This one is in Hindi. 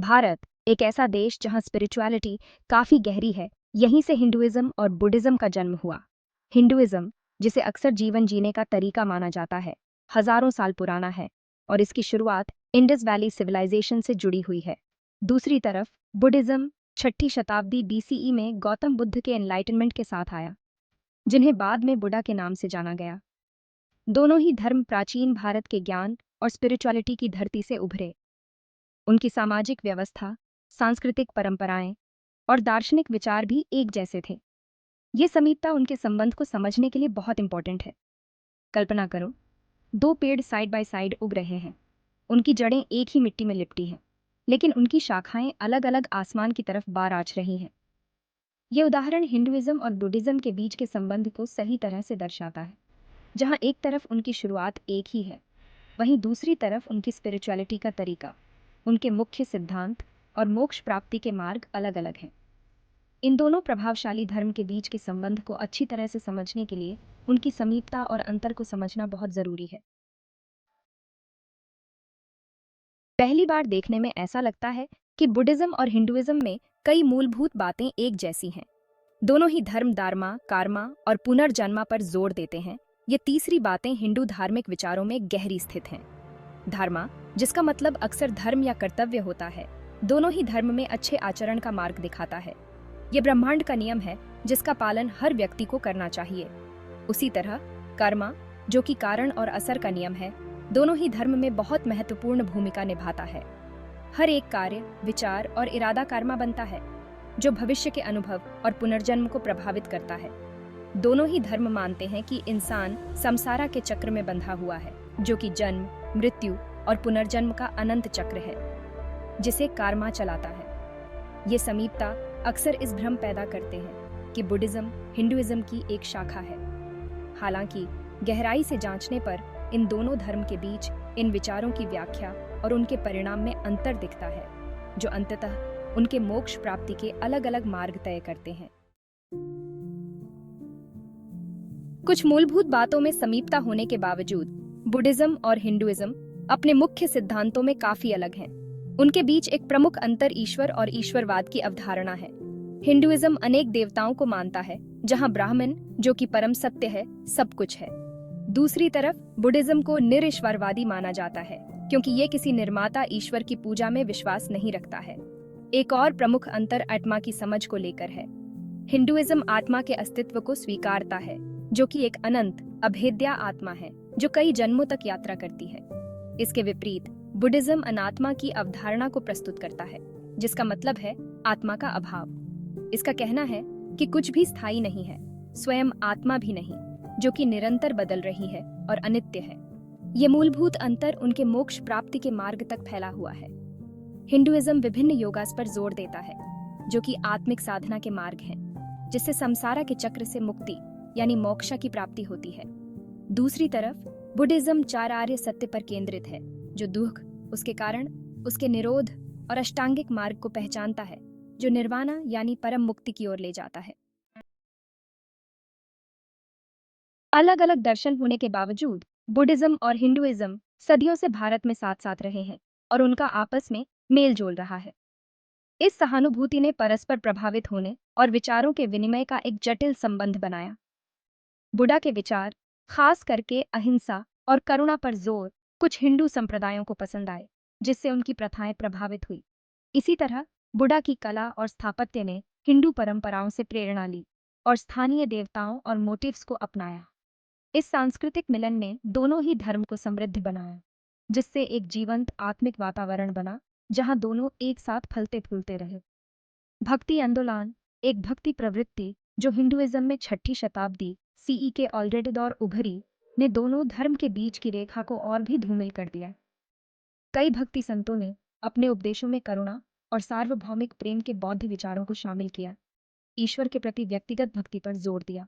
भारत एक ऐसा देश जहां स्पिरिचुअलिटी काफी गहरी है। यहीं से हिंदुइज्म और बुद्धिज्म का जन्म हुआ। हिंदुइज्म, जिसे अक्सर जीवन जीने का तरीका माना जाता है, हजारों साल पुराना है और इसकी शुरुआत इंडस वैली सिविलाइजेशन से जुड़ी हुई है। दूसरी तरफ बुद्धिज्म 6ठी शताब्दी बीसीई में गौतम बुद्ध के एनलाइटनमेंट के साथ आया, जिन्हें बाद में बुद्धा के नाम से जाना गया। दोनों ही धर्म प्राचीन भारत के ज्ञान और स्पिरिचुअलिटी की धरती से उभरे। उनकी सामाजिक व्यवस्था, सांस्कृतिक परंपराएं और दार्शनिक विचार भी एक जैसे थे। ये समीपता उनके संबंध को समझने के लिए बहुत इंपॉर्टेंट है। कल्पना करो, दो पेड़ साइड बाय साइड उग रहे हैं। उनकी जड़ें एक ही मिट्टी में लिपटी हैं, लेकिन उनकी शाखाएं अलग अलग आसमान की तरफ बार आच रही हैं। ये उदाहरण हिंदुइज्म और बुद्धिज्म के बीच के संबंध को सही तरह से दर्शाता है। जहां एक तरफ उनकी शुरुआत एक ही है, वहीं दूसरी तरफ उनकी स्पिरिचुअलिटी का तरीका, उनके मुख्य सिद्धांत और मोक्ष प्राप्ति के मार्ग अलग अलग हैं। इन दोनों प्रभावशाली धर्म के बीच के संबंध को अच्छी तरह से समझने के लिए उनकी समीपता और अंतर को समझना बहुत जरूरी है। पहली बार देखने में ऐसा लगता है कि बुद्धिज्म और हिंदुइज्म में कई मूलभूत बातें एक जैसी हैं। दोनों ही धर्म दार्मा, कार्मा और पुनर्जन्मा पर जोर देते हैं। ये तीसरी बातें हिंदू धार्मिक विचारों में गहरी स्थित हैं। धर्मा, जिसका मतलब अक्सर धर्म या कर्तव्य होता है, दोनों ही धर्म में अच्छे आचरण का मार्ग दिखाता है। ये ब्रह्मांड का नियम है जिसका पालन हर व्यक्ति को करना चाहिए। उसी तरह कर्मा, जो कि कारण और असर का नियम है, दोनों ही धर्म में बहुत महत्वपूर्ण भूमिका निभाता है। हर एक कार्य, विचार और इरादा कर्मा बनता है, जो भविष्य के अनुभव और पुनर्जन्म को प्रभावित करता है। दोनों ही धर्म मानते हैं कि इंसान संसारा के चक्र में बंधा हुआ है, जो कि जन्म, मृत्यु और पुनर्जन्म का अनंत चक्र है, जिसे कर्मा चलाता है। ये समीपता अक्सर इस भ्रम पैदा करते हैं कि बुद्धिज्म हिंदुइज्म की एक शाखा है। हालांकि गहराई से जांचने पर इन दोनों धर्म के बीच इन विचारों की व्याख्या और उनके परिणाम में अंतर दिखता है, जो अंततः उनके मोक्ष प्राप्ति के अलग अलग मार्ग तय करते हैं। कुछ मूलभूत बातों में समीपता होने के बावजूद बुद्धिज्म और हिंदुइज्म अपने मुख्य सिद्धांतों में काफी अलग हैं। उनके बीच एक प्रमुख अंतर ईश्वर और ईश्वरवाद की अवधारणा है। हिंदुइज्म अनेक देवताओं को मानता है, जहां ब्राह्मण, जो कि परम सत्य है, सब कुछ है। दूसरी तरफ बुद्धिज्म को निरीश्वरवादी माना जाता है, क्योंकि ये किसी निर्माता ईश्वर की पूजा में विश्वास नहीं रखता है। एक और प्रमुख अंतर आत्मा की समझ को लेकर है। हिंदुइज्म आत्मा के अस्तित्व को स्वीकारता है, जो कि एक अनंत, अभेद्या आत्मा है जो कई जन्मों तक यात्रा करती है। इसके विपरीत बुद्धिज्म अनात्मा की अवधारणा को प्रस्तुत करता है, जिसका मतलब है आत्मा का अभाव। इसका कहना है कि कुछ भी स्थायी नहीं है, स्वयं आत्मा भी नहीं, जो कि निरंतर बदल रही है और अनित्य है। ये मूलभूत अंतर उनके मोक्ष प्राप्ति के मार्ग तक फैला हुआ है। हिंदुइज्म विभिन्न योगास पर जोर देता है, जो कि आत्मिक साधना के मार्ग हैं, जिससे संसारा के चक्र से मुक्ति यानी मोक्ष की प्राप्ति होती है। दूसरी तरफ बुद्धिज्म 4 आर्य सत्य पर केंद्रित है, जो दुख, उसके कारण, उसके निरोध और अष्टांगिक मार्ग को पहचानता है, जो निर्वाणा यानी परम मुक्ति की ओर ले जाता है। अलग अलग दर्शन होने के बावजूद बुद्धिज्म और हिंदुइज्म सदियों से भारत में साथ साथ रहे हैं और उनका आपस में मेल जोल रहा है। इस सहानुभूति ने परस्पर प्रभावित होने और विचारों के विनिमय का एक जटिल संबंध बनाया। बुद्धा के विचार, खास करके अहिंसा और करुणा पर जोर, कुछ हिंदू संप्रदायों को पसंद आए, जिससे उनकी प्रथाएं प्रभावित हुई। इसी तरह बुद्धा की कला और स्थापत्य ने हिंदू परंपराओं से प्रेरणा ली और स्थानीय देवताओं और मोटिव्स को अपनाया। इस सांस्कृतिक मिलन ने दोनों ही धर्म को समृद्ध बनाया, जिससे एक जीवंत आत्मिक वातावरण बना जहां दोनों एक साथ फलते फूलते रहे। भक्ति आंदोलन, एक भक्ति प्रवृत्ति जो हिंदुइज्म में 6ठी शताब्दी सीई के ऑलरेडी दौर उभरी, ने दोनों धर्म के बीच की रेखा को और भी धूमिल कर दिया। कई भक्ति संतों ने अपने उपदेशों में करुणा और सार्वभौमिक प्रेम के बौद्ध विचारों को शामिल किया, ईश्वर के प्रति व्यक्तिगत भक्ति पर जोर दिया